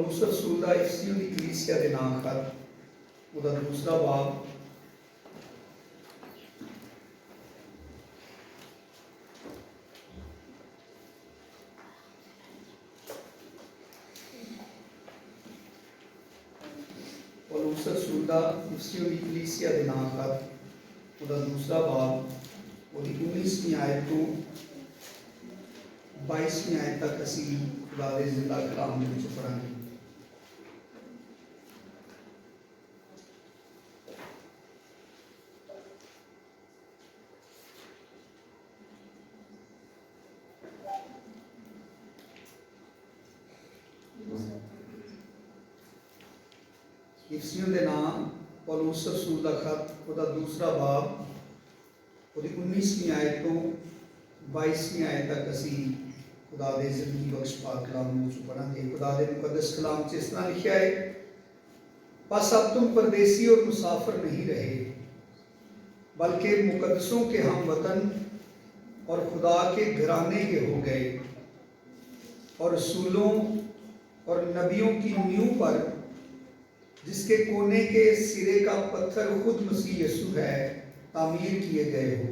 पौलुस रसूल दा इफिसियों दी कलीसिया दे नाम खत ਉਹਦਾ दूसरा बाब पौलुस रसूल दा इफिसियों दी कलीसिया दे नाम खत ਉਹਦਾ दूसरा बाब ਉਹਦੀ 19वीं आयत ਤੋਂ 22वीं आयत तक ਅਸੀਂ खुदा दे जिंदा कलाम ਦੇ ਵਿੱਚ ਪੜਾਂਗੇ। इफिसियों के नाम पौलुस रसूल का खत उसका दूसरा बाब उसकी 19वीं आयत तो 22वीं आयत तक असी खुदा दे जिंदगी बख्श पाक कलाम पढ़ांगे। खुदा दे मुकद्दस कलाम च इस तरह लिखा है, बस अब तुम परदेसी और मुसाफिर नहीं रहे, बल्कि मुकद्दसों के हम वतन और खुदा के घराने के हो गए, और रसूलों और नबियों की नींव पर, जिसके कोने के सिरे का पत्थर खुद मसीह यीशु है, तामीर किए गए हो।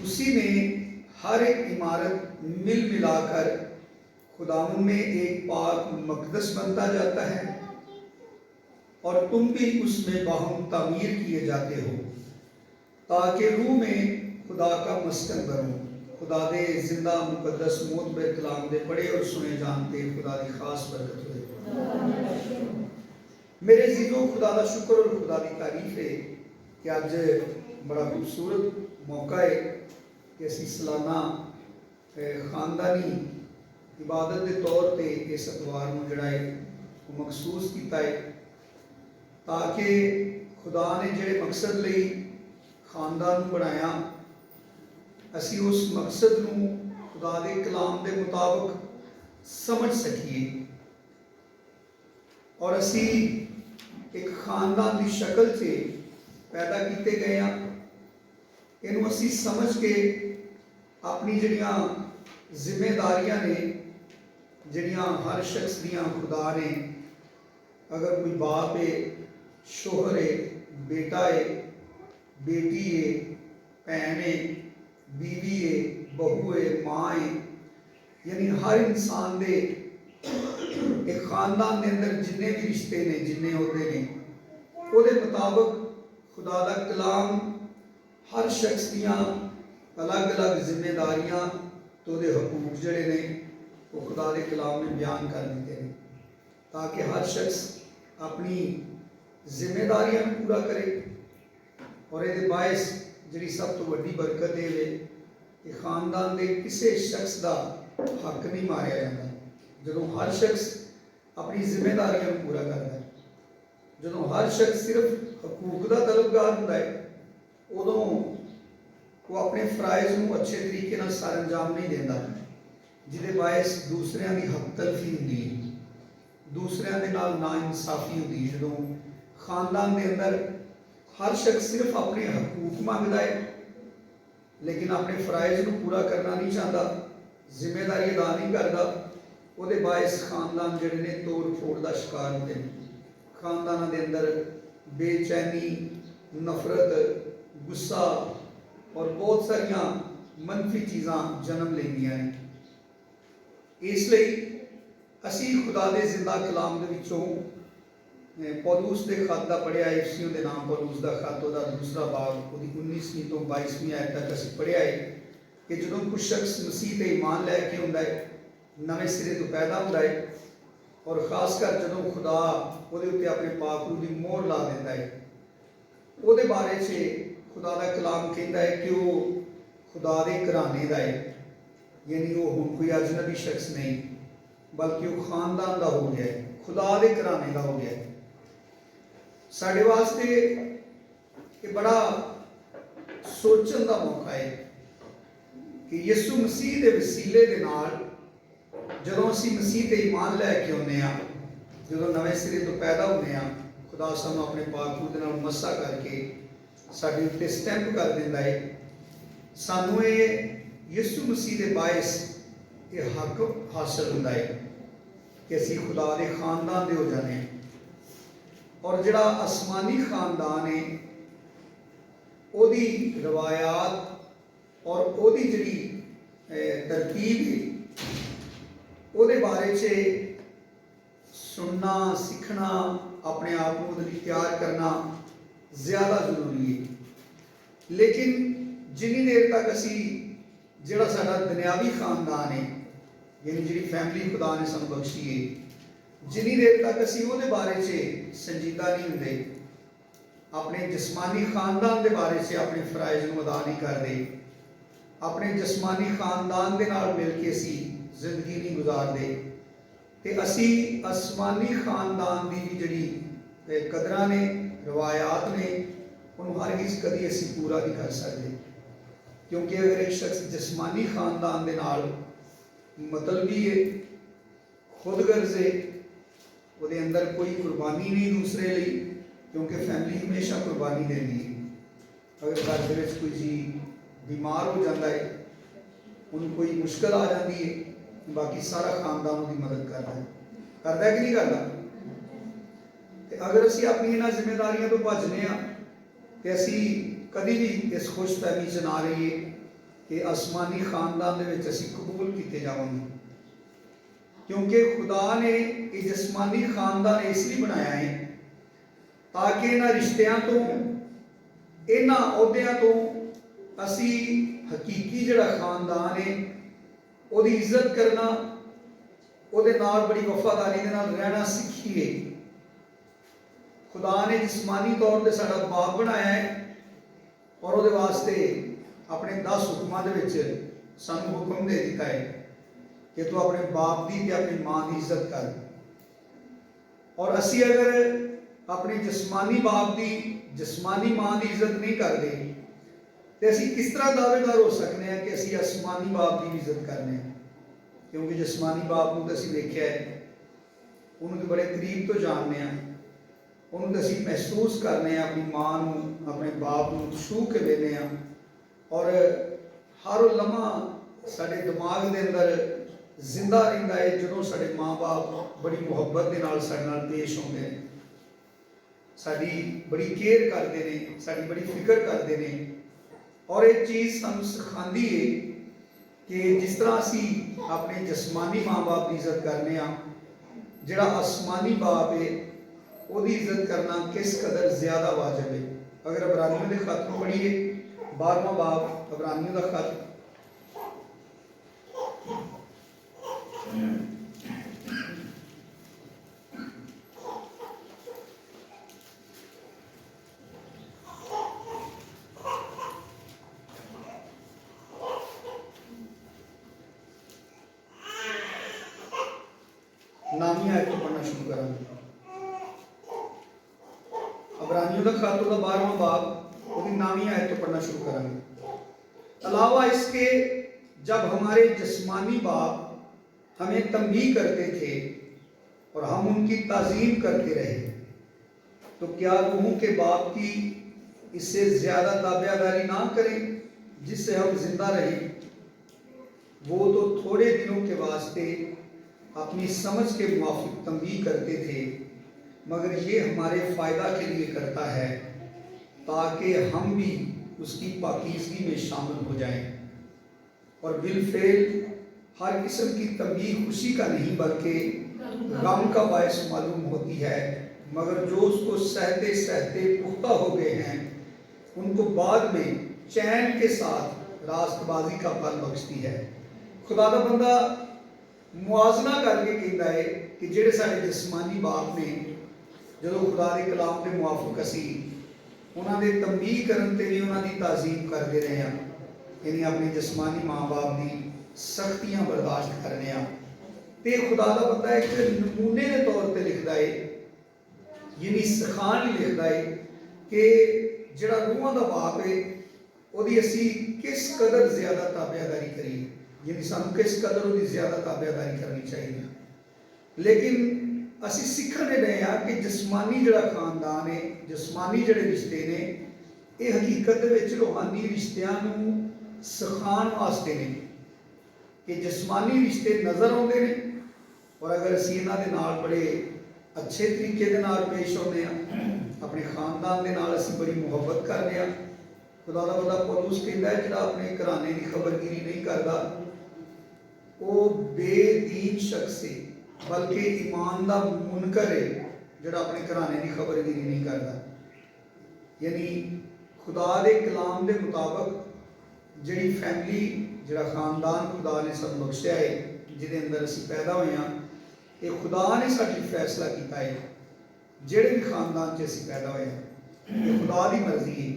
उसी में हर एक इमारत मिल मिलाकर खुदावन में एक पाक मकदस बनता जाता है, और तुम भी उसमें बाहुम तामीर किए जाते हो, ताकि रूह में खुदा का मस्कन बनो। खुदा दे जिंदा मुकद्दस मोतबर कलाम दे पढ़े और सुने जानते खुदा की खास बरकत हो। मेरे जीजों, खुदा का शुक्र और खुदा की तारीफ है कि अज बड़ा खूबसूरत मौका है कि असी सालाना खानदानी इबादत के तौर पर इस एतवार को जोड़ा है वो महसूस किया है, ताकि खुदा ने जोड़े मकसद लिए खानदान बनाया, असी उस मकसद को खुदा के कलाम के मुताबिक समझ सकीए, और असी एक खानदान की शक्ल से पैदा किए गए हैं। इनू असी समझ के अपनी जड़ियाँ जिम्मेदारियां ने जड़ियाँ हर शख्स दियाँ खुदा ने, अगर कोई बाप है, शोहर है, बेटा है, बेटी है, भैन है, बीवी है, बहू है, माँ है, यानी हर इंसान दे एक खानदान के अंदर जिन्ने भी रिश्ते ने, जिन्ने होते ने, उसके मुताबिक खुदा का कलाम हर शख्स दियाँ अलग अलग जिम्मेदारियां तो हकूक जड़े ने वो खुदा के कलाम में बयान कर देते हैं, ताकि हर शख्स अपनी जिम्मेदारियां पूरा करे। और ये बायस जी सब तो वड्डी बरकत है कि खानदान के किसी शख्स का हक नहीं मारिया जाता। जो हर शख्स अपनी जिम्मेदारियां पूरा करता है, जो हर शख्स सिर्फ हकूक का तलबगार होता है, उदों वो अपने फराइज को अच्छे तरीके नाल सर अंजाम नहीं देता, जिहदे बायस दूसरियां की हक तलफी होंदी है, दूसरियां दे नाल नाइंसाफी होंदी है। जो खानदान के अंदर हर शख्स सिर्फ अपने हकूक मंगता है, लेकिन अपने फराइज को पूरा करना नहीं चाहता, जिम्मेदारी अदा नहीं करता, वो बायस खानदान जोड़े ने तोड़ फोड़ का शिकार होते हैं। खानदानों के अंदर बेचैनी, नफरत, गुस्सा और बहुत सारिया मनफी चीज़ा जन्म लेंदियां हैं। इसलिए असी खुदा के जिंदा कलाम के विचों पौलुस के खत का पढ़िया, इफिसियों के नाम पौलुस का खत उसका दूसरा बाब उसकी 19वीं तो 22वीं आयत तक असी पढ़िया है कि जो कुछ शख्स मसीह पर ईमान लैके आता है, नवे सिरे तो पैदा होता है, और खासकर जो खुदा वो अपने पाक रूह की मोहर ला देता है, वो बारे से खुदा का कलाम कहता है कि वो खुदा के घराने का है, यानी वो हुण कोई अजनबी शख्स नहीं, बल्कि वो खानदान का हो गया है, खुदा के घराने का हो गया है। साढ़े वास्ते ये बड़ा सोचने का मौका है कि यीशु मसीह के वसीले के नाल जो असी मसीह ते ईमान लैके आने, जो नवे सिरे तो पैदा होने, खुदा सानू अपने पाक रूह दे नाल मस्सा करके साडे उत्ते स्टैंप कर देंदा है। सानू यीशु मसीह के बायस ये हक हासिल होता है कि कि असी खुदा के खानदान दे हो जाने, और जिहड़ा आसमानी खानदान है ओदी रवायात और ओदी जिहड़ी तरतीब है ओदे बारे च सुनना, सीखना, अपने आप को उहदे लई तैयार करना ज़्यादा जरूरी है। लेकिन जिन्नी देर तक असी जिहड़ा साडा दुनियावी खानदान है, यानी जिहड़ी फैमिली खुदा ने सानूं बख्शी है, जिन्नी देर तक असी उहदे बारे च संजीदा नहीं हुंदे, अपने जिस्मानी खानदान के बारे से अपने फराइज को अदा नहीं करते, अपने जिस्मानी खानदान के नाल मिल के असी जिंदगी नहीं गुजारते, तो असी आसमानी खानदान की भी जिहड़ी कदरां ने, रवायात ने, उन्होंने हरगिज़ कभी असी पूरा नहीं कर सकते। क्योंकि अगर एक शख्स जिस्मानी खानदान के नाल मतलबी है, खुदगर्ज है, वो अंदर कोई कुर्बानी नहीं दूसरे लिए, क्योंकि फैमिली हमेशा कुर्बानी देती है। अगर घर के कोई जी बीमार हो जाता है, उन्हें कोई मुश्किल आ जाती है, बाकी सारा खानदान उसकी मदद करता है कि नहीं करता। तो अगर असी अपनी इन्हां जिम्मेदारियों तो भजने तो असी कभी भी इस खुशफहमी च ना रहिए कि आसमानी खानदान दे विच असी कबूल किए जावांगे, क्योंकि खुदा ने ये जिस्मानी खानदान इसलिए बनाया है ताकि इन्हां रिश्तियां तो, इन्हां अहुदियां तो असी हकीकी जिहड़ा खानदान है उसकी इज्जत करना, उहदे नाल बड़ी वफादारी दे नाल रहना सीखिए। खुदा ने जिस्मानी तौर पर साडा बाप बनाया है और उहदे वास्ते अपने 10 हुक्मां दे विच सानूं हुक्म दे दिता है कि तू अपने बाप की ते अपनी मां की इज्जत कर। और असी अगर अपने जिस्मानी बाप की, जिस्मानी मां की इज्जत नहीं करते तो असी किस तरह दावेदार हो सकते हैं कि असी आसमानी बाप की भी इज्जत करने। क्योंकि जिस्मानी बाप को तो असी देखा है, उन्होंने बड़े करीब तो जानने, उन्होंने असी महसूस करने, अपनी मां को, अपने बाप को छू के वेखने, और हर लम्हा साडे दिमाग के अंदर जिंदा रहिंदा है जो साडे माँ बाप बड़ी मुहब्बत के नाल साडे नाल पेश होंदे ने, साडी बड़ी केयर करते हैं, साडी बड़ी फिक्र करते हैं। और एक चीज़ सानूं सिखांदी है कि जिस तरह असी अपने जिस्मानी माँ बाप की इज्जत करने, जिहड़ा आसमानी बाप है उसकी इज्जत करना किस कदर ज़्यादा वाजिब है। अगर अबरानियों के खत को पढ़िए, 12वां बाब अबरानियों का खत, नामी आयत तो पढ़ना शुरू करेंगे। अबरानियों का खत उसका 12वां बाब उसकी नामी आयत तो पढ़ना शुरू करेंगे। अलावा इसके जब हमारे जिस्मानी बाप हमें तंबीह करते थे और हम उनकी ताज़ीम करते रहे, तो क्या रूहों के बाप की इससे ज़्यादा ताबेदारी ना करें जिससे हम जिंदा रहें। वो तो थोड़े दिनों के वास्ते अपनी समझ के मुआफिक तंबीह करते थे, मगर ये हमारे फ़ायदा के लिए करता है ताकि हम भी उसकी पाकीज़गी में शामिल हो जाएं। और बिलफेल हर किस्म की तंबीह खुशी का नहीं बल्कि गम का बायस मालूम होती है, मगर जो उसको सहते सहते पुख्ता हो गए हैं उनको बाद में चैन के साथ रास्तबाजी का फल बख्शती है। खुदा दा बंदा मुआजना करके कहता है कि जेड़े साडे जिस्मानी बाप ने जो खुदा के कलाम के मुआफिक असी उन्होंने तंबीह करन ते भी उन्होंने ताज़ीम करते रहे हैं, यानी अपनी जिस्मानी माँ बाप की सख्तियाँ बर्दाश्त करने। तो खुदा का बंदा एक नमूने के तौर पर लिखता है, यानी सिखाण ही लिखता है कि जिहड़ा रूहां दा बाप है उसकी असी किस कदर ज़्यादा ताबेदारी करिए, यानी सानू किस कदर उसकी ज़्यादा ताबेदारी करनी चाहिए। लेकिन असी सीखण रहे हैं कि जिस्मानी जिहड़ा खानदान है, जिस्मानी जिहड़े रिश्ते ने, ये हकीकत विच रूहानी रिश्तियां नूं सिखाण वास्ते ने कि जिस्मानी रिश्ते नज़र आउंदे ने और अगर असी इन्हां दे नाल बड़े अच्छे तरीके दे नाल पेश आउंदे हां, अपने खानदान दे नाल असी बड़ी मुहब्बत करते हैं। खुदा दा बंदा पौलुस कहंदा है जिहड़ा अपने घराने की खबरगिरी नहीं करता वो बेदीन शख्स है, बल्कि ईमान दा मुनकर है जिहड़ा अपने घराने की खबरगिरी नहीं करता। यानी खुदा दे कलाम दे मुताबक जिहड़ी फैमिली जिहड़ा खानदान खुदा ने सानूं बख्शिया है, जिहदे अंदर असी पैदा होए हां, ये खुदा ने साडी फैसला किया है जिहड़े भी खानदान च असी पैदा होए हां, ये खुदा की मर्जी है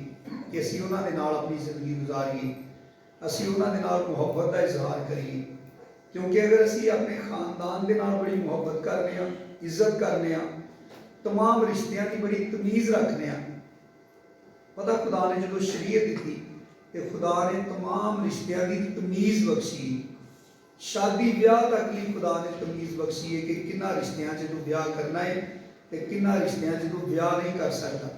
कि असी उन्हां दे नाल अपनी जिंदगी गुजारीए, असी उन्हां दे नाल मुहब्बत का इजहार करिए। क्योंकि अगर असी अपने खानदान दे नाल बड़ी मुहब्बत करने हां, इज्जत करने हां, तमाम रिश्तियां की बड़ी तमीज़ रखने हां। पता खुदा ने जो शरीयत दी तो खुदा ने तमाम रिश्तियां की तमीज़ बख्शी, शादी ब्याह तक ही खुदा ने तमीज़ बख्शी है कि किन्ना रिश्तियां च तू ब्याह करना है तो किन्ना रिश्तियां च तू ब्याह नहीं कर सकता।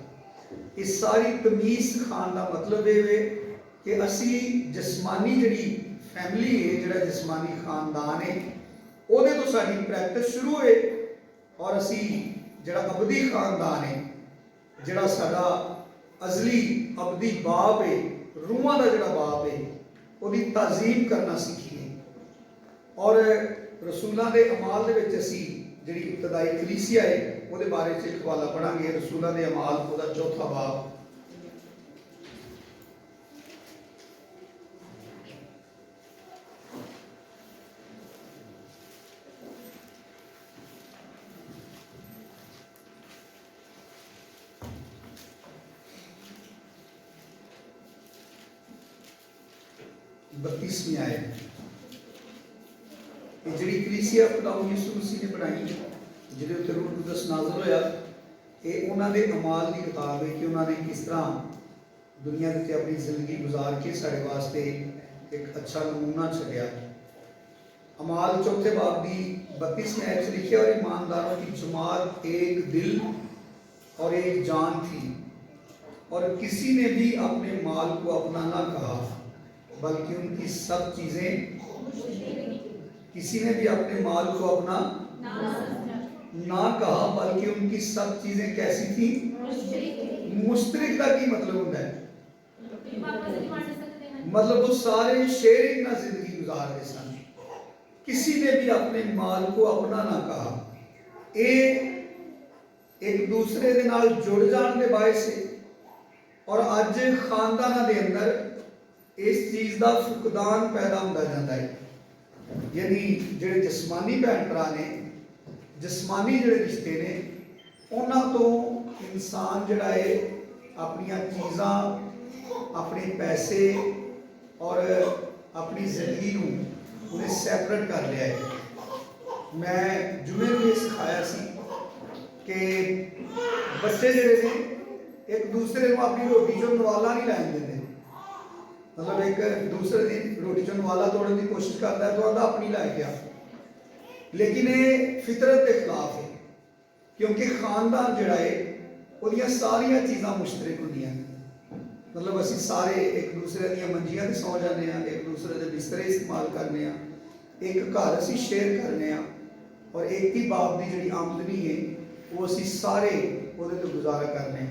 इस सारी तमीज़ सिखाने का मतलब ये है कि असी जिस्मानी जिहड़ी फैमिली है, जिहड़ा जिस्मानी खानदान है, उहदे तो साडी प्रैक्टिस शुरू है और असी जिहड़ा अबदी खानदान है, जिहड़ा साडा अजली अबदी बाप है, रूहां दा जिहड़ा बाप है, उहदी ताज़ीम करना सीखिए। और रसूलों के अमाल दे विच असी जिहड़ी इब्तदाई कलीसिया है उहदे बारे च एक हवाला पढ़ांगे। रसूलों के अमाल उहदा 4वां बाब। बत्तीसवीं आयत। जिहड़ी कलीसिया खुदा यीशु मसीह ने बनाई, जिहदे उत्ते रूह कुदस नाज़िल होया, ये उन्हां दे अमाल की किताब है कि उन्होंने किस तरह दुनिया के अपनी जिंदगी गुजार के साढ़े वास्ते एक अच्छा नमूना छड्या। अमाल 4 बाब की 32वीं आयत लिखा, और ईमानदारों की जमात एक दिल और एक जान थी, और किसी ने भी अपने माल को अपना ना कहा, बल्कि उनकी सब चीज़ें, किसी ने भी अपने माल को अपना ना कहा, बल्कि उनकी सब चीजें कैसी थी? मुश्तरिक का की मतलब होता है, मतलब वो सारे शेयरिंग ना जिंदगी गुजारते सन। किसी ने भी अपने माल को अपना ना कहा। ये एक दूसरे के नाल जुड़ जाने के बायस है, और अज खानदाना के अंदर इस चीज़ का फुकदान पैदा होता जाता है। यानी जिहड़े जिस्मानी भैन भरा ने, जिस्मानी जिहड़े रिश्ते ने, उन्हां तो इंसान जिहड़ा है अपनियां चीज़ां, अपने पैसे और अपनी जिंदगी नूं उन्हें सैपरेट कर लिया है। मैं जुमे नूं ये सिखाया सी कि बच्चे जिहड़े ने एक दूसरे को अपनी रोटी चों नवाला नहीं लैन देंदे। मतलब एक दूसरे दिन रोटी चों नवाला तोड़ने की कोशिश करता है तो आंदा अपनी लैके आ, लेकिन ये फितरत के खिलाफ है, क्योंकि खानदान जिहड़ा है उहदियां सारियां चीज़ां मुश्तरक होंदियां। मतलब असी सारे एक दूसरे दी मंजियां ते सौ जाने, एक दूसरे के बिस्तरे इस्तेमाल करने, एक घर असी शेयर करने, और एक ही बाप की जिहड़ी आमदनी है वो असी सारे उहदे तो गुजारा करने।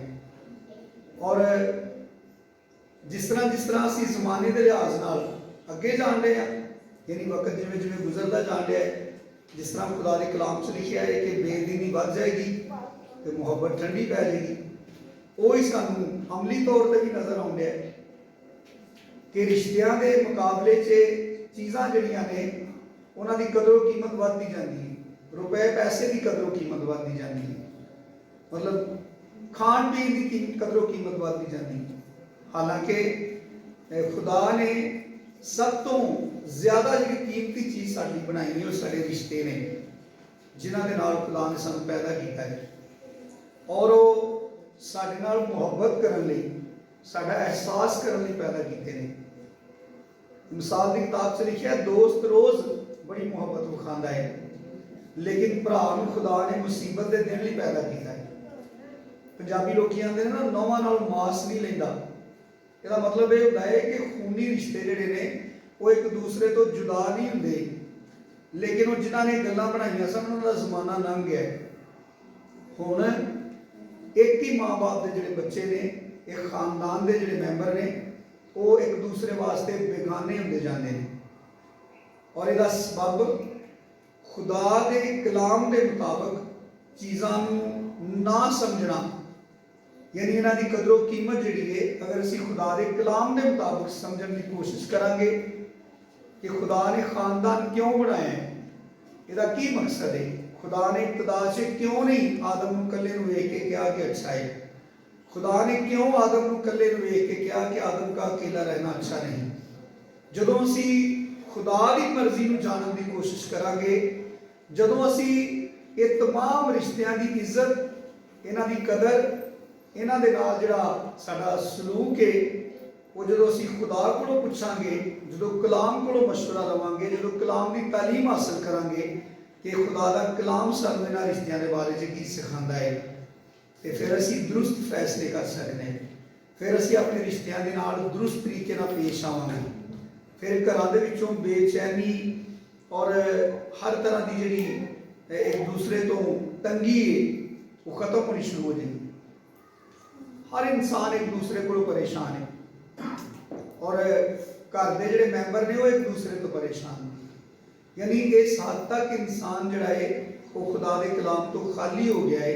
और जिस तरह असी जमाने के लिहाज नाल अगे जान रहे हैं, यानी वक्त जिमें जिमें गुजरता जान रहा है, जिस तरह खुदा के कलाम च लिखा है कि बेदीनी बढ़ जाएगी तो मुहब्बत ठंडी पै जाएगी, वो ही सानू अमली तौर पर भी नज़र आउंदा है कि रिश्तियां के मुकाबले च चीज़ां जिहड़ियां ने उन्हां दी कदरों कीमत वधदी जाती है, रुपए पैसे की कदरों कीमत वधदी जाती है, मतलब खान पीन की कदरों कीमत वधदी जाती है। हालांकि खुदा ने सब तो ज़्यादा जी कीमती चीज़ साडी बनाई है, वो साडे रिश्ते ने, जिन्हां दे नाल खुदा ने सानू पैदा किया है, और वो साडे नाल मुहब्बत करन लई, साडा एहसास करन लई पैदा कीते ने। मिसाल की किताब च लिखा है, दोस्त रोज़ बड़ी मुहब्बत विखांदा है, लेकिन भरा नूं खुदा ने मुसीबत के दिन लई पैदा किया है। पंजाबी लोग आते हैं ना, नौवां नाल मास नहीं लैंदा। इसका मतलब ये होता है कि खूनी रिश्ते जिहड़े ने वो एक दूसरे तो जुदा नहीं होंदे, ਲੇਕਿਨ ਉਹ ਜਿਨ੍ਹਾਂ ਨੇ ਗੱਲਾਂ ਬਣਾਈਆਂ ਸਨ ਉਹਨਾਂ ਦਾ ਜ਼ਮਾਨਾ ਲੰਘ ਗਿਆ ਹੈ। ਹੁਣ ਇੱਕ ਹੀ ਮਾਂ-ਬਾਪ ਦੇ ਜਿਹੜੇ ਬੱਚੇ ਨੇ, ਇੱਕ ਖਾਨਦਾਨ ਦੇ ਜਿਹੜੇ ਮੈਂਬਰ ਨੇ, ਉਹ ਇੱਕ ਦੂਸਰੇ ਵਾਸਤੇ ਬੇਗਾਨੇ ਹੁੰਦੇ ਜਾਂਦੇ ਨੇ। ਔਰ ਇਹਦਾ ਸਬਬ ਖੁਦਾ ਦੇ ਕਲਾਮ ਦੇ ਮੁਤਾਬਕ ਚੀਜ਼ਾਂ ਨੂੰ ਨਾ ਸਮਝਣਾ, ਯਾਨੀ ਇਹਨਾਂ ਦੀ ਕਦਰੋ ਕੀਮਤ ਜਿਹੜੀ ਹੈ, ਅਗਰ ਅਸੀਂ ਖੁਦਾ ਦੇ ਕਲਾਮ ਦੇ ਮੁਤਾਬਕ ਸਮਝਣ ਦੀ ਕੋਸ਼ਿਸ਼ ਕਰਾਂਗੇ ਕਿ ਖੁਦਾ ਨੇ ਖਾਨਦਾਨ ਕਿਉਂ ਬਣਾਇਆ ਹੈ, ਇਹਦਾ ਕੀ ਮਕਸਦ ਹੈ, ਖੁਦਾ ਨੇ ਇਬਤਦਾ 'ਚ ਕਿਉਂ ਨਹੀਂ ਆਦਮ ਨੂੰ ਇਕੱਲੇ ਨੂੰ ਵੇਖ ਕੇ ਕਿਹਾ ਕਿ ਅੱਛਾ ਹੈ, ਖੁਦਾ ਨੇ ਕਿਉਂ ਆਦਮ ਨੂੰ ਇਕੱਲੇ ਨੂੰ ਵੇਖ ਕੇ ਕਿਹਾ ਕਿ ਆਦਮ ਦਾ ਅਕੇਲਾ ਰਹਿਣਾ ਅੱਛਾ ਨਹੀਂ। ਜਦੋਂ ਅਸੀਂ ਖੁਦਾ ਦੀ ਮਰਜ਼ੀ ਨੂੰ ਜਾਣਨ ਦੀ ਕੋਸ਼ਿਸ਼ ਕਰਾਂਗੇ, ਜਦੋਂ ਅਸੀਂ ਇਹ तमाम ਰਿਸ਼ਤਿਆਂ ਦੀ ਇੱਜ਼ਤ, ਇਹਨਾਂ ਦੀ ਕਦਰ, ਇਹਨਾਂ ਦੇ ਨਾਲ ਜਿਹੜਾ ਸਾਡਾ ਸਲੂਕ ਹੈ, ਉਹ ਜਦੋਂ ਅਸੀਂ ਖੁਦਾ ਕੋਲੋਂ ਪੁੱਛਾਂਗੇ, ਜਦੋਂ ਕਲਾਮ ਕੋਲੋਂ ਮਸ਼ਵਰਾ ਲਵਾਂਗੇ, ਜਦੋਂ ਕਲਾਮ ਦੀ ਤਾਲੀਮ ਹਾਸਲ ਕਰਾਂਗੇ ਕਿ ਖੁਦਾ ਦਾ ਕਲਾਮ ਸਾਨੂੰ ਇਹਨਾਂ ਰਿਸ਼ਤਿਆਂ ਦੇ ਬਾਰੇ 'ਚ ਕੀ ਸਿਖਾਉਂਦਾ ਹੈ, ਤੇ ਫਿਰ ਅਸੀਂ ਦਰੁਸਤ ਫੈਸਲੇ ਕਰ ਸਕਦੇ ਹਾਂ। ਫਿਰ ਅਸੀਂ ਆਪਣੇ ਰਿਸ਼ਤਿਆਂ ਦੇ ਨਾਲ ਦਰੁਸਤ ਤਰੀਕੇ ਨਾਲ ਪੇਸ਼ ਆਵਾਂਗੇ। ਫਿਰ ਘਰਾਂ ਦੇ ਵਿੱਚੋਂ ਬੇਚੈਨੀ ਔਰ ਹਰ ਤਰ੍ਹਾਂ ਦੀ ਜਿਹੜੀ ਇੱਕ ਦੂਸਰੇ ਤੋਂ ਤੰਗੀ ਹੈ, ਉਹ ਖਤਮ ਹੋਣੀ ਸ਼ੁਰੂ ਹੋ ਜਾਏਗੀ। ਹਰ ਇਨਸਾਨ ਇੱਕ ਦੂਸਰੇ ਕੋਲੋਂ ਪਰੇਸ਼ਾਨ ਹੈ ਔਰ ਘਰ ਦੇ ਜਿਹੜੇ ਮੈਂਬਰ ਨੇ ਉਹ ਇੱਕ ਦੂਸਰੇ ਤੋਂ ਪਰੇਸ਼ਾਨ ਨੇ। ਯਾਨੀ ਇਸ ਹੱਦ ਤੱਕ ਇਨਸਾਨ ਜਿਹੜਾ ਹੈ ਉਹ ਖੁਦਾ ਦੇ ਕਲਾਮ ਤੋਂ ਖਾਲੀ ਹੋ ਗਿਆ ਹੈ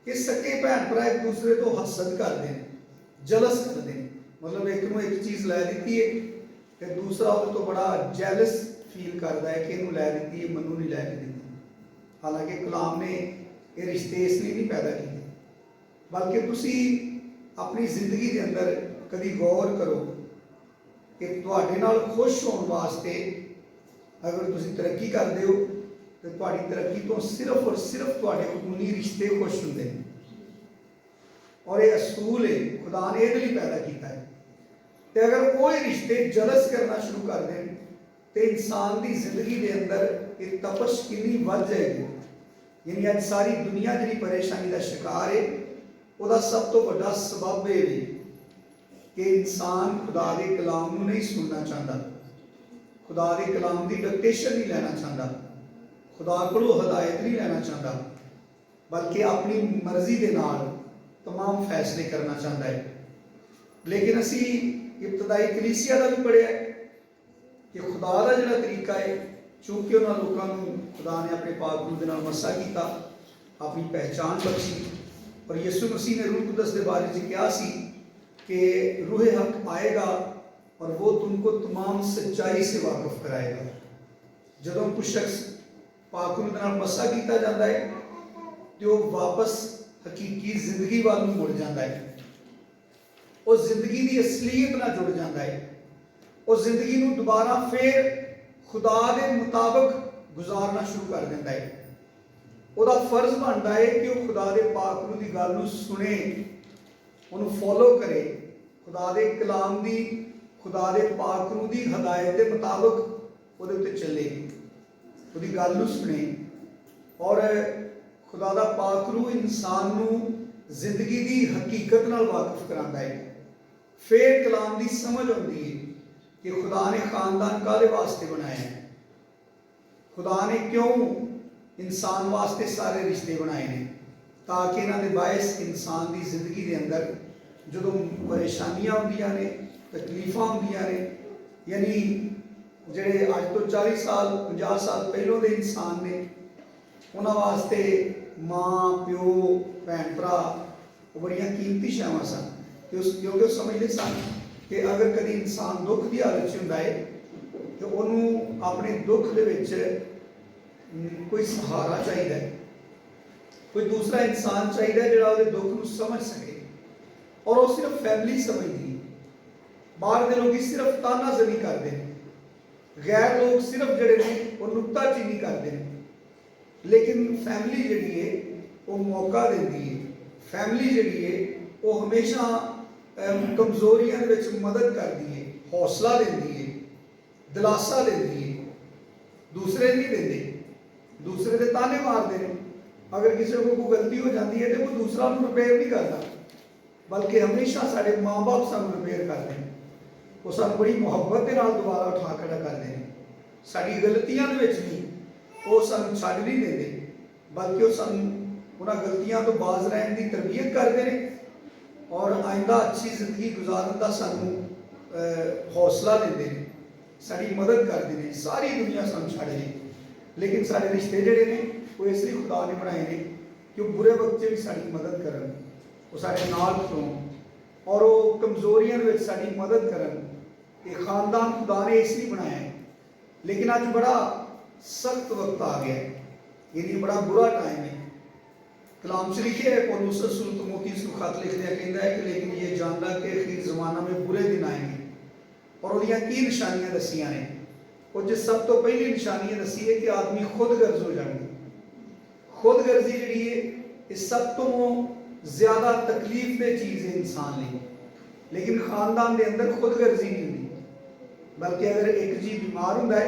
ਕਿ ਸਕੇ ਭੈਣ ਭਰਾ ਇੱਕ ਦੂਸਰੇ ਤੋਂ ਹਸਦ ਕਰਦੇ ਨੇ, ਜਲਸ ਕਰਦੇ ਨੇ। ਮਤਲਬ ਇੱਕ ਨੂੰ ਇੱਕ ਚੀਜ਼ ਲੈ ਦਿੱਤੀ ਹੈ ਤੇ ਦੂਸਰਾ ਉਹਦੇ ਤੋਂ ਬੜਾ ਜੈਲਸ ਫੀਲ ਕਰਦਾ ਹੈ ਕਿ ਇਹਨੂੰ ਲੈ ਦਿੱਤੀ ਹੈ, ਮੈਨੂੰ ਨਹੀਂ ਲੈ ਕੇ ਦਿੱਤੀ। ਹਾਲਾਂਕਿ ਕਲਾਮ ਨੇ ਇਹ ਰਿਸ਼ਤੇ ਇਸ ਲਈ ਨਹੀਂ ਪੈਦਾ ਕੀਤੇ, ਬਲਕਿ ਤੁਸੀਂ ਆਪਣੀ ਜ਼ਿੰਦਗੀ ਦੇ ਅੰਦਰ ਕਦੀ ਗੌਰ ਕਰੋ ਕਿ ਤੁਹਾਡੇ ਨਾਲ ਖੁਸ਼ ਹੋਣ ਵਾਸਤੇ ਅਗਰ ਤੁਸੀਂ ਤਰੱਕੀ ਕਰਦੇ ਹੋ ਤੇ ਤੁਹਾਡੀ ਤਰੱਕੀ ਤੋਂ ਸਿਰਫ ਔਰ ਸਿਰਫ ਤੁਹਾਡੇ ਖੂਨੀ ਰਿਸ਼ਤੇ ਖੁਸ਼ ਹੁੰਦੇ ਨੇ। ਔਰ ਇਹ ਅਸੂਲ ਹੈ, ਖੁਦਾ ਨੇ ਇਹਦੇ ਲਈ ਪੈਦਾ ਕੀਤਾ ਹੈ। ਤੇ ਅਗਰ ਉਹ ਇਹ ਰਿਸ਼ਤੇ ਜਲਸ ਕਰਨਾ ਸ਼ੁਰੂ ਕਰ ਦੇਣ ਤੇ ਇਨਸਾਨ ਦੀ ਜ਼ਿੰਦਗੀ ਦੇ ਅੰਦਰ ਇਹ ਤਪਸ਼ ਕਿੰਨੀ ਵੱਧ ਜਾਏਗੀ। ਯਾਨੀ ਅੱਜ ਸਾਰੀ ਦੁਨੀਆ ਜਿਹੜੀ ਪਰੇਸ਼ਾਨੀ ਦਾ ਸ਼ਿਕਾਰ ਹੈ, ਉਹਦਾ ਸਭ ਤੋਂ ਵੱਡਾ ਸਬਬ ਇਹ ਵੀ ਕਿ ਇਨਸਾਨ ਖੁਦਾ ਦੇ ਕਲਾਮ ਨੂੰ ਨਹੀਂ ਸੁਣਨਾ ਚਾਹੁੰਦਾ, ਖੁਦਾ ਦੇ ਕਲਾਮ ਦੀ ਡਿਕਟੇਸ਼ਨ ਨਹੀਂ ਲੈਣਾ ਚਾਹੁੰਦਾ, ਖੁਦਾ ਕੋਲੋਂ ਹਦਾਇਤ ਨਹੀਂ ਲੈਣਾ ਚਾਹੁੰਦਾ, ਬਲਕਿ ਆਪਣੀ ਮਰਜ਼ੀ ਦੇ ਨਾਲ तमाम ਫੈਸਲੇ ਕਰਨਾ ਚਾਹੁੰਦਾ ਹੈ। ਲੇਕਿਨ ਅਸੀਂ ਇਬਤਦਾਈ ਕਲੀਸਿਆ ਦਾ ਵੀ ਪੜ੍ਹਿਆ ਕਿ ਖੁਦਾ ਦਾ ਜਿਹੜਾ ਤਰੀਕਾ ਹੈ, ਚੂੰਕਿ ਉਹਨਾਂ ਲੋਕਾਂ ਨੂੰ ਖੁਦਾ ਨੇ ਆਪਣੇ ਪਾਕ ਰੂਹ ਦੇ ਨਾਲ ਮਸਾ ਕੀਤਾ, ਆਪਣੀ ਪਹਿਚਾਨ ਬਖਸ਼ੀ। और यीशु मसीह ने रूह कुदस के बारे में क्या सी कि रूह हक आएगा और वो तुमको तमाम सच्चाई से वाकिफ कराएगा। जदों कुछ शख्स पाक रूह के नाल मसा किया जाता है तो वापस हकीकी जिंदगी वाल मुड़ जाता है, उस जिंदगी की असलीयत नाल जुड़ जाता है, उस जिंदगी को दोबारा फिर खुदा के मुताबिक गुजारना शुरू कर देता है। ਉਹਦਾ ਫਰਜ਼ ਬਣਦਾ ਹੈ ਕਿ ਉਹ ਖੁਦਾ ਦੇ ਪਾਕ ਰੂਹ ਦੀ ਗੱਲ ਨੂੰ ਸੁਣੇ, ਉਹਨੂੰ ਫੋਲੋ ਕਰੇ, ਖੁਦਾ ਦੇ ਕਲਾਮ ਦੀ, ਖੁਦਾ ਦੇ ਪਾਕ ਰੂਹ ਦੀ ਹਦਾਇਤ ਦੇ ਮੁਤਾਬਕ ਉਹਦੇ ਉੱਤੇ ਚੱਲੇ, ਉਹਦੀ ਗੱਲ ਨੂੰ ਸੁਣੇ। ਔਰ ਖੁਦਾ ਦਾ ਪਾਕ ਰੂਹ ਇਨਸਾਨ ਨੂੰ ਜ਼ਿੰਦਗੀ ਦੀ ਹਕੀਕਤ ਨਾਲ ਵਾਕਿਫ ਕਰਾਉਂਦਾ ਹੈ। ਫਿਰ ਕਲਾਮ ਦੀ ਸਮਝ ਆਉਂਦੀ ਹੈ ਕਿ ਖੁਦਾ ਨੇ ਖਾਨਦਾਨ ਕਾਹਦੇ ਵਾਸਤੇ ਬਣਾਇਆ ਹੈ, ਖੁਦਾ ਨੇ ਕਿਉਂ इंसान वास्ते सारे रिश्ते बनाए ने, ताकि इन्होंने बायस इंसान की जिंदगी के अंदर जो परेशानियां होंदियां ने, तकलीफा होंदियां ने, यानी जेडे अज तो 40 साल 50 साल पहलों के इंसान ने, उन्होंने वास्ते माँ प्यो भैन भरा वो बड़िया कीमती शावां सन, क्योंकि समझते सन कि अगर कभी इंसान दुख की हालत च हुंदा है तो उन्होंने अपने दुख के विच कोई सहारा चाहिए, कोई दूसरा इंसान चाहिए जो दुख को समझ सके। और वो सिर्फ फैमिली समझती है, बाहर के लोग सिर्फ तानाजनी करते हैं, गैर लोग सिर्फ जड़े ने वो नुक्ताचीनी करते हैं, लेकिन फैमिली जी है वो मौका देती है, फैमिली जी है वो हमेशा कमजोरियों मदद करती है, हौसला देती है, दिलासा देती है, दूसरे नहीं देते, दूसरे के ताने मारते हैं। अगर किसी को कोई गलती हो जाती है तो वो दूसरा रिपेयर नहीं करता, बल्कि हमेशा साढ़े माँ बाप सानू रिपेयर करते हैं, वो सानू बड़ी मुहब्बत के नाल दोबारा उठा खड़ा करते हैं, साड़ी गलतियां दे विच नहीं ਉਹ ਸਾਨੂੰ ਛੱਡ ਨਹੀਂ ਦਿੰਦੇ, ਬਲਕਿ ਉਹ ਸਾਨੂੰ ਉਹਨਾਂ ਗਲਤੀਆਂ ਤੋਂ ਬਾਜ਼ ਰਹਿਣ ਦੀ ਤਰਬੀਅਤ ਕਰਦੇ ਨੇ ਔਰ ਆਇੰਦਾ ਅੱਛੀ ਜ਼ਿੰਦਗੀ ਗੁਜ਼ਾਰਨ ਦਾ ਸਾਨੂੰ ਹੌਸਲਾ ਦਿੰਦੇ ਨੇ, ਸਾਡੀ ਮਦਦ ਕਰਦੇ ਨੇ। ਸਾਰੀ ਦੁਨੀਆ ਸਾਨੂੰ ਛੱਡ ਗਈ, ਲੇਕਿਨ ਸਾਡੇ ਰਿਸ਼ਤੇ ਜਿਹੜੇ ਨੇ ਉਹ ਇਸ ਲਈ ਖੁਦਾ ਨੇ ਬਣਾਏ ਨੇ ਕਿ ਉਹ ਬੁਰੇ ਵਕਤ 'ਚ ਵੀ ਸਾਡੀ ਮਦਦ ਕਰਨ, ਉਹ ਸਾਡੇ ਨਾਲ ਖਲੋਣ ਔਰ ਉਹ ਕਮਜ਼ੋਰੀਆਂ ਦੇ ਵਿੱਚ ਸਾਡੀ ਮਦਦ ਕਰਨ। ਇਹ ਖਾਨਦਾਨ ਖੁਦਾ ਨੇ ਇਸ ਲਈ ਬਣਾਇਆ ਹੈ। ਲੇਕਿਨ ਅੱਜ ਬੜਾ सख्त वक्त आ गया है, यानी बड़ा बुरा टाइम है। कलाम से लिखे है पौलुस रसूल तीमुथियुस को खत लिखते हैं, कहता है कि लेकिन ये जानना कि आखिर ज़माना में बुरे दिन आएंगे और उन्हें की निशानियां दसियां ने। और जो सब तो पहली निशानी दसी है कि आदमी खुद गर्ज हो जाएंगे। खुद गर्जी जी है ये सब तो ज़्यादा तकलीफ दे चीज़ है इंसान लिए, लेकिन खानदान के अंदर खुद गर्जी नहीं होती, बल्कि अगर एक जी बीमार होंगे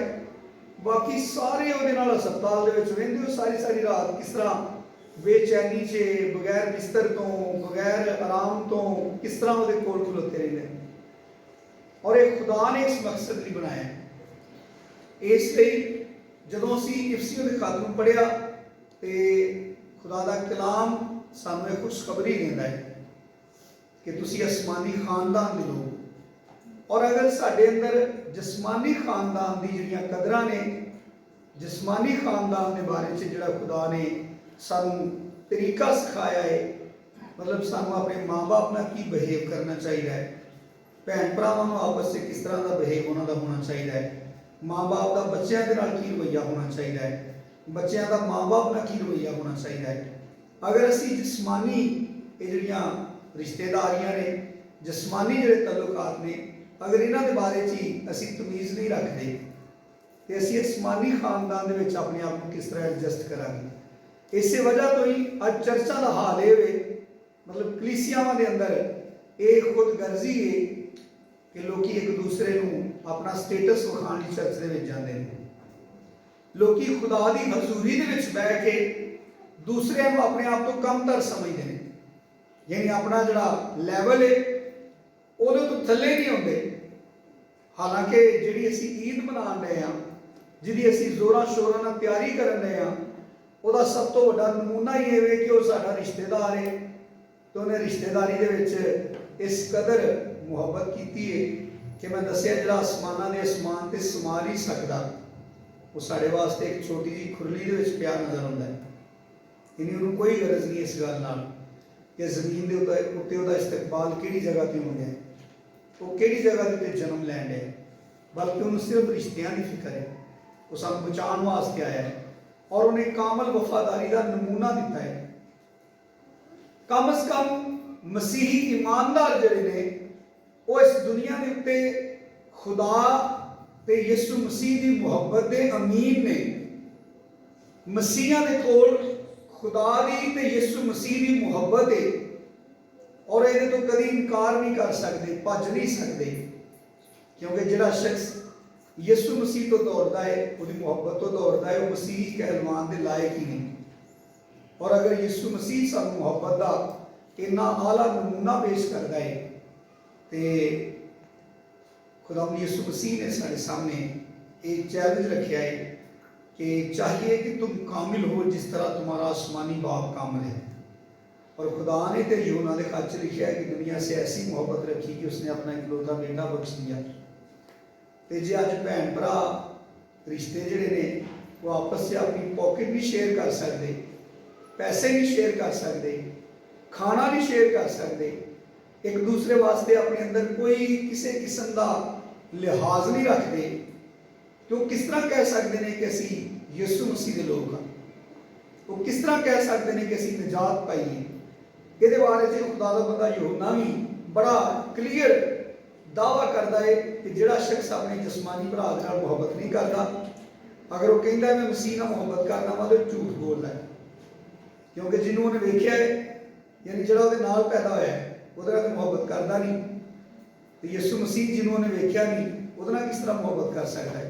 बाकी सारे ਉਹਦੇ ਨਾਲ ਹਸਪਤਾਲ ਦੇ ਵਿੱਚ ਰਹਿੰਦੇ ਹੋ ਸਾਰੀ ਰਾਤ ਕਿਸ ਤਰ੍ਹਾਂ ਬੇਚੈਨੀ 'ਚ ਬਗੈਰ ਬਿਸਤਰ ਤੋਂ ਬਗੈਰ ਆਰਾਮ ਤੋਂ ਕਿਸ ਤਰ੍ਹਾਂ ਉਹਦੇ ਕੋਲ ਖਲੋਤੇ ਰਹਿੰਦੇ। ਔਰ ਇਹ ਖੁਦਾ ਨੇ ਇਸ ਮਕਸਦ ਲਈ ਬਣਾਇਆ। ਇਸ ਲਈ ਜਦੋਂ ਅਸੀਂ ਇਫਸੀਓ ਦੇ ਖਤ ਨੂੰ ਪੜ੍ਹਿਆ ਤੇ ਖੁਦਾ ਦਾ ਕਲਾਮ ਸਾਨੂੰ ਇਹ ਖੁਸ਼ਖਬਰੀ ਦਿੰਦਾ ਹੈ ਕਿ ਤੁਸੀਂ ਅਸਮਾਨੀ ਖਾਨਦਾਨ ਦੇ ਲੋਕ, और अगर साढ़े अंदर जिस्मानी खानदान की जिहड़ियां कदरां ने, जिस्मानी खानदान के बारे च जिहड़ा खुदा ने सानू तरीका सिखाया है, मतलब सानू अपने माँ बाप नाल की बिहेव करना चाहिए है, भैन भरावां नूं आपस में किस तरह का बिहेव उन्हां दा होना चाहिए है, माँ बाप का बच्चों के नाल की रवैया होना चाहिए है, बच्चों का माँ बाप नाल की रवैया होना चाहिए है। अगर असी जिस्मानी ये जिहड़ियां रिश्तेदारियां ने, जिस्मानी जिहड़े तल्लुकात ने, अगर इन्हों के बारे ही असी तमीज़ नहीं रखते तो असी आसमानी खानदान के विच अपने आप को किस तरह एडजस्ट करांगे। इस वजह तो ही अज चर्चा का हाल ये वे, मतलब कलीसियावां के अंदर ये खुद गर्जी है कि लोग एक दूसरे को अपना स्टेटस विखाने चर्च के विच जाते हैं। लोग खुदा की हजूरी के विच बह के दूसरे को अपने आप तो कमतर समझते हैं, यानी अपना जोड़ा लैवल है वो तो थले नहीं होंगे। हालांकि जी असी ईद मना रहे हैं, जिहदी असी जोरां शोरां नाल तैयारी कर रहे हैं, वह सब तो वड्डा नमूना ही है कि वह साडा रिश्तेदार है, तो उन्हें रिश्तेदारी दे विच इस कदर मुहब्बत की है कि मैं दसिया जिहड़ा आसमानां दे आसमान ते समा नहीं सकता, वो साडे वास्ते एक छोटी जी खुरली दे विच पिया नज़र आउंदा है। इन्हीं उन्होंने कोई गरज नहीं इस गल नाल कि जमीन के उत्ते उसका इस्तकबाल किहड़ी जगह पर हो गया, वो किहड़ी जगह के उत्ते जन्म लैन है, बल्कि उन्होंने सिर्फ रिश्तियां की फिक्र है। वो सानू बचाने वास्ते आया है और उन्हें कामल वफादारी का नमूना दिता है। कम अज कम मसीही ईमानदार जिहड़े ने वो इस दुनिया के उत्ते खुदा ते यीशु मसीह की मुहब्बत के अमीन ने। मसीहा के कोल खुदा की ते यीशु मसीह की मुहब्बत है और ये तो कभी इनकार नहीं कर सकते, भज नहीं सकते, क्योंकि जिहड़ा शख्स यीशु मसीह तो दौड़ता है, उसकी मुहब्बत तो दौड़ता है, वो मसीह कहलवान के लायक ही नहीं। और अगर यीशु मसीह सानू मुहब्बत का इन्ना आला नमूना पेश करता है तो खुदा यीशु मसीह ने साढ़े सामने एक चैलेंज रखा है कि चाहिए कि तुम कामिल हो जिस तरह तुम्हारा आसमानी बाप कामिल है। और खुदा ने तो यूहन्ना के खत लिखा है कि दुनिया से ऐसी मोहब्बत रखी कि उसने अपना इकलौता बेटा बख्श दिया। तो जे अज भैन भरा रिश्ते जिहड़े ने वो आपस से अपनी पॉकेट नहीं शेयर कर सकते, पैसे नहीं शेयर कर सकते, खाना नहीं शेयर कर सकते, एक दूसरे वास्ते अपने अंदर कोई किसी किस्म का लिहाज नहीं रखते, तो किस तरह कह सकते हैं कि असी यीशु मसीह के लोग हाँ? वो किस तरह कह सकते हैं कि असी निजात पाईए? ये बारे में खुदा का बंदा यूहन्ना भी बड़ा क्लीयर दावा करता है कि जिहड़ा शख्स अपने जिस्मानी भरा दे नाल मुहब्बत नहीं करता, अगर वो कहता है मैं मसीह नाल मुहब्बत करना वा तो झूठ बोलता है, क्योंकि जिन्होंने उन्हें वेख्या है यानी जिहड़ा उहदे नाल पैदा होया है उहदे नाल मुहब्बत करता नहीं, तो यीशु मसीह जिन्होंने वेख्या नहीं उहदे नाल किस तरह मुहब्बत कर सकता है?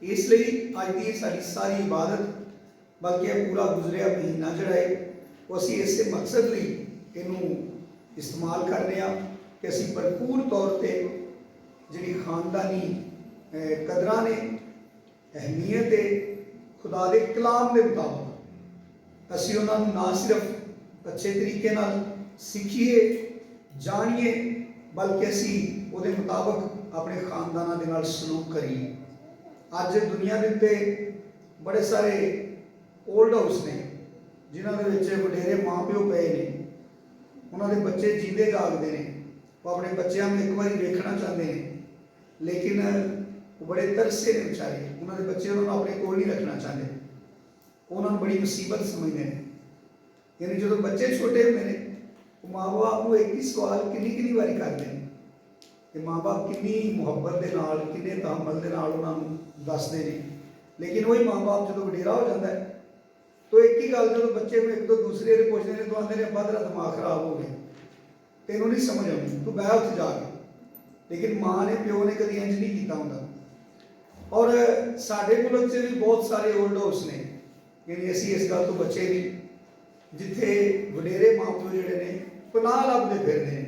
इसलिए अज की साडी सारी इबादत बल्कि पूरा गुजरिया महीना जिहड़ा है वो असीं इस मकसद लई इहनूं इस्तेमाल करने कि असीं भरपूर तौर पर जिहड़ी खानदानी कदरां ने, अहमीयत है, खुदा के कलाम के मुताबिक असी उन्होंने ना सिर्फ अच्छे तरीके नाल सीखीए जानिए बल्कि असी उहदे मुताबिक अपने खानदाना दे नाल सलूक करिए। अज दुनिया के उत्ते बड़े सारे ओल्ड हाउस ने जिन्हों के वडेरे माँ प्यो पे ने, उन्होंने बच्चे जीते जागते हैं, वो अपने बच्चों को एक बार देखना चाहते हैं, लेकिन वो बड़े तरसे ने बेचारे, उन्होंने बच्चे उन्होंने अपने कोल नहीं रखना चाहते, उन्होंने बड़ी मुसीबत समझते हैं। यानी जो बच्चे छोटे होंगे ने माँ बाप को एक ही सवाल किन्नी बारी करते हैं कि माँ बाप किन्नी मुहब्बत के नाल किन्ने तहम्मुल के नाल उन्होंने दसते हैं, लेकिन वही माँ बाप जो वडेरा हो जाता है तो एक ही गल जो बच्चे में एक दो दूसरे पूछते हैं तो आते हैं अब्बा तेरा दिमाग खराब हो गया, तेनों नहीं समझ आनी, तू बह उत्थे जाके। लेकिन माँ ने प्यो ने कभी इंज नहीं किया होंदा। और साडे मुल्क से भी बहुत सारे ओल्ड हाउस ने, यानी असी इस गल तो बचे नहीं जिथे वडेरे माँ प्यो जिहड़े ने पनाह लभदे फिरदे ने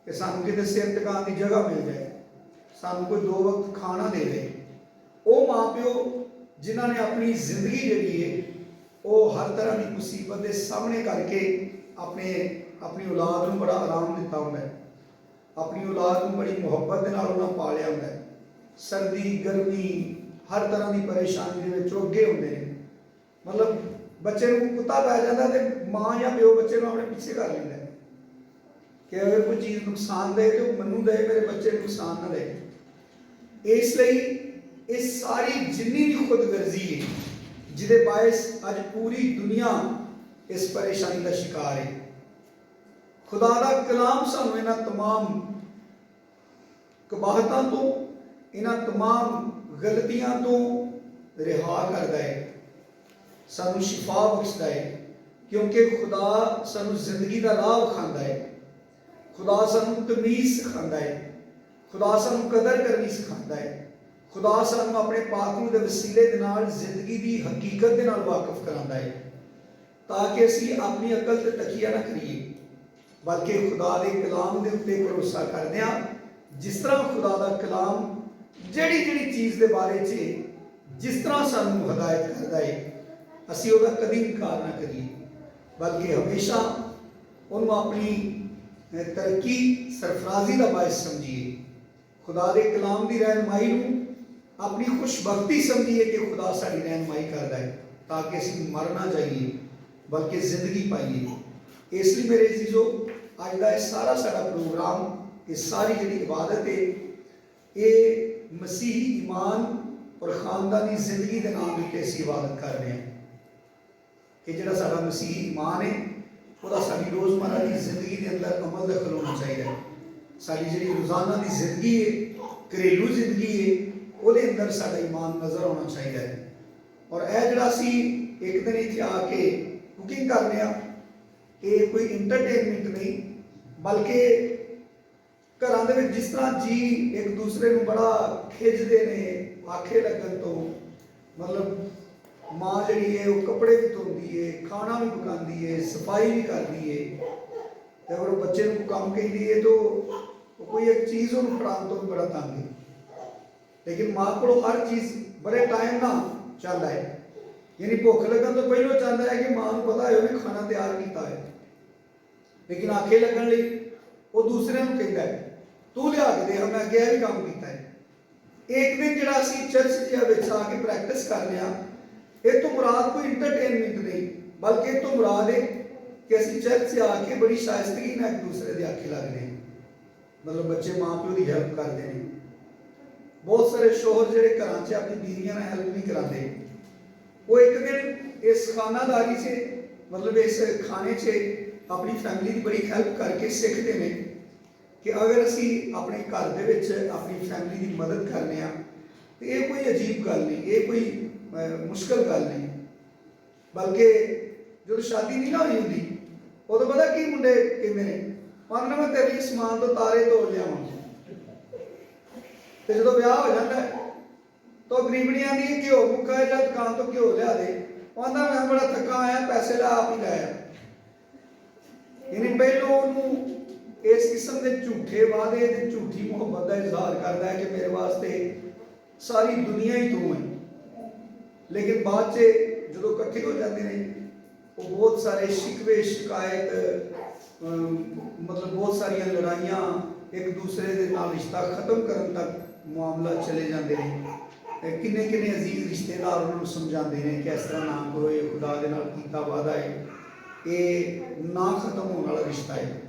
कि सानूं किते सिर टिकाण की जगह मिल जाए, सानूं कोई दो वक्त खाना दे दे। वो माँ प्यो जिन्हों ने अपनी जिंदगी जिहड़ी है वो हर तरह की मुसीबत के सामने करके अपनी औलाद को बड़ा आराम दिता होंगे, अपनी औलाद को बड़ी मुहब्बत के नाल उन्होंने पालिया होंगे। सर्दी गर्मी हर तरह की परेशानी के अगे होंगे ने, मतलब बच्चे को कुत्ता पै जाता तो माँ या प्यो बच्चे को अपने पीछे कर लेंदा है कि अगर कोई चीज़ नुकसान दे तो मैनू दे, मेरे बच्चे को नुकसान ना दे। इसलिए इस सारी जिन्नी भी खुदगर्जी है जिदे बायस अज पूरी दुनिया इस परेशानी का शिकार है। खुदा का कलाम सानू इन्हां तमाम कबाहतां तो इन्हां तमाम गलतियां तो रिहा करता है, सानू शिफा बख्शता है, क्योंकि खुदा सानू जिंदगी का राह विखांदा है, खुदा सानू तमीज़ सिखांदा है, खुदा सानू कदर करनी सिखांदा है, खुदा सानू अपने पाक के वसीले दे नाल जिंदगी की हकीकत के नाल वाकिफ करांदा है, ताकि असी अपनी अकल ते तकिया ना करिए बल्कि खुदा के कलाम के उत्ते भरोसा करदे हां। जिस तरह खुदा का कलाम जिहड़ी जिहड़ी चीज़ के बारे च जिस तरह सानू हदायत करदा है असी उहदा कदी इनकार ना करिए, बल्कि हमेशा उन्होंने अपनी तरक्की सरफराजी का बायस समझिए। खुदा के कलाम की रहनुमाई को अपनी खुशबख्ती समझिए कि खुदा साड़ी रहनुमाई करता है, ताकि असी मर ना जाइए बल्कि जिंदगी पाइए। इसलिए मेरे जीजो अज का सारा साड़ा प्रोग्राम, ये सारी जी इबादत है, ये मसीही ईमान और खानदानी जिंदगी के नाम पर असी इबादत कर रहे हैं। कि जो साड़ा मसीही ईमान है वह साड़ी रोज़मर्रा की जिंदगी के अंदर अमल दखल होना चाहिए। साड़ी जी रोज़ाना की जिंदगी है, घरेलू जिंदगी है, वो अंदर साड़ा ईमान नज़र आना चाहिए। और यह जोड़ा असी एक दिन इत्थे आके कुकिंग करने, ये कोई इंटरटेनमेंट नहीं बल्कि घरां दे विच जिस तरह जी एक दूसरे को बड़ा खिजते हैं आखे लगन तो, मतलब माँ जी है वो कपड़े भी धोती है, खाना भी पकाती है, सफाई भी करती है, तो अगर वो बच्चे को काम कहती है तो कोई एक चीज़ उन्होंने फड़ाने तो भी बड़ा तंग है। लेकिन माँ को हर चीज़ बड़े टाइम ना चाहता है, यानी भुख लगन तो पहलों चाहता है कि माँ को पता है उन्हें खाना तैयार किया है, लेकिन आखे लगन लई वो दूसरे को कहता है तू लिया के दे, मैं अगे भी काम किया है। एक दिन जो असी चर्च आके प्रैक्टिस कर लिया, ये तो मुराद कोई इंटरटेनमेंट नहीं बल्कि ये तो मुराद है कि असी चर्च से आके बड़ी शाइस्तगी ना एक दूसरे के आखे लगते हैं, मतलब बच्चे माँ प्यो की हेल्प करते हैं। बहुत सारे शोहर जोड़े घर अपनी बीवियां हेल्प नहीं कराते, वो एक दिन इस खानादारी से मतलब इस खाने से अपनी फैमिली की बड़ी हेल्प करके सीखते हैं कि अगर असी अपने घर दे विच अपनी फैमिली की मदद करने तो ये कोई अजीब गल नहीं, ये कोई मुश्किल गल नहीं, बल्कि जो शादी नहीं ना हुई होंगी वो तो पता की मुंडे कहते हैं मानना मैं तेरे लिए समान तो तारे तोड़ लिया, तो जो ब्याह हो जाता है तो गरीबनी आती है घ्यो मुक्का है जब दुकान तो घ्यो लिया दे, आंदा मैं बड़ा थका आया पैसे ला आप ही लाया। यानी पहलों इस किस्म के झूठे वादे झूठी मुहब्बत का इजहार करता है कि मेरे वास्ते सारी दुनिया ही तू है, ਲੇਕਿਨ ਬਾਅਦ 'ਚ ਜਦੋਂ ਇਕੱਠੇ ਹੋ ਜਾਂਦੇ ਨੇ ਉਹ ਬਹੁਤ ਸਾਰੇ ਸ਼ਿਕਵੇ ਸ਼ਿਕਾਇਤ ਮਤਲਬ ਬਹੁਤ ਸਾਰੀਆਂ ਲੜਾਈਆਂ, ਇੱਕ ਦੂਸਰੇ ਦੇ ਨਾਲ ਰਿਸ਼ਤਾ ਖਤਮ ਕਰਨ ਤੱਕ ਮਾਮਲਾ ਚਲੇ ਜਾਂਦੇ ਨੇ। ਕਿੰਨੇ ਕਿੰਨੇ ਅਜ਼ੀਜ਼ ਰਿਸ਼ਤੇਦਾਰ ਉਹਨਾਂ ਨੂੰ ਸਮਝਾਉਂਦੇ ਨੇ ਕਿ ਇਸ ਤਰ੍ਹਾਂ ਨਾ ਕਰੋ, ਇਹ ਖੁਦਾ ਦੇ ਨਾਲ ਕੀਤਾ ਵਾਅਦਾ ਹੈ, ਇਹ ਨਾ ਖਤਮ ਹੋਣ ਵਾਲਾ ਰਿਸ਼ਤਾ ਹੈ।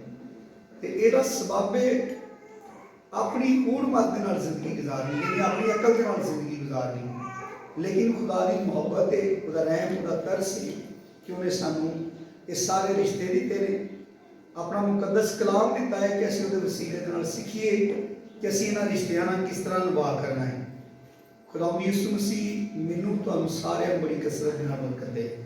ਤੇ ਇਹਦਾ ਸਬਬ ਹੈ ਆਪਣੀ ਕੂੜ ਮੱਤ ਦੇ ਨਾਲ ਜ਼ਿੰਦਗੀ ਗੁਜ਼ਾਰਨੀ, ਯਾਨੀ ਆਪਣੀ ਅਕਲ ਦੇ ਨਾਲ ਜ਼ਿੰਦਗੀ ਗੁਜ਼ਾਰਨੀ। ਲੇਕਿਨ ਖੁਦਾ ਦੀ ਮੁਹੱਬਤ ਹੈ, ਉਹਦਾ ਰਹਿਮ, ਉਹਦਾ ਤਰਸ ਹੈ ਕਿ ਉਹਨੇ ਸਾਨੂੰ ਇਹ ਸਾਰੇ ਰਿਸ਼ਤੇ ਦਿੱਤੇ ਨੇ, ਆਪਣਾ ਮੁਕੱਦਸ ਕਲਾਮ ਦਿੱਤਾ ਹੈ ਕਿ ਅਸੀਂ ਉਹਦੇ ਵਸੀਲੇ ਦੇ ਨਾਲ ਸਿੱਖੀਏ ਕਿ ਅਸੀਂ ਇਹਨਾਂ ਰਿਸ਼ਤਿਆਂ ਨਾਲ ਕਿਸ ਤਰ੍ਹਾਂ ਨਿਭਾ ਕਰਨਾ ਹੈ। ਖੁਦਾਵੰਦ ਯਿਸੂ ਮਸੀਹ ਮੈਨੂੰ ਤੁਹਾਨੂੰ ਸਾਰਿਆਂ ਨੂੰ ਬੜੀ ਕਸਰਤ ਦੇ ਨਾਲ ਬਰਕਤ ਦੇ।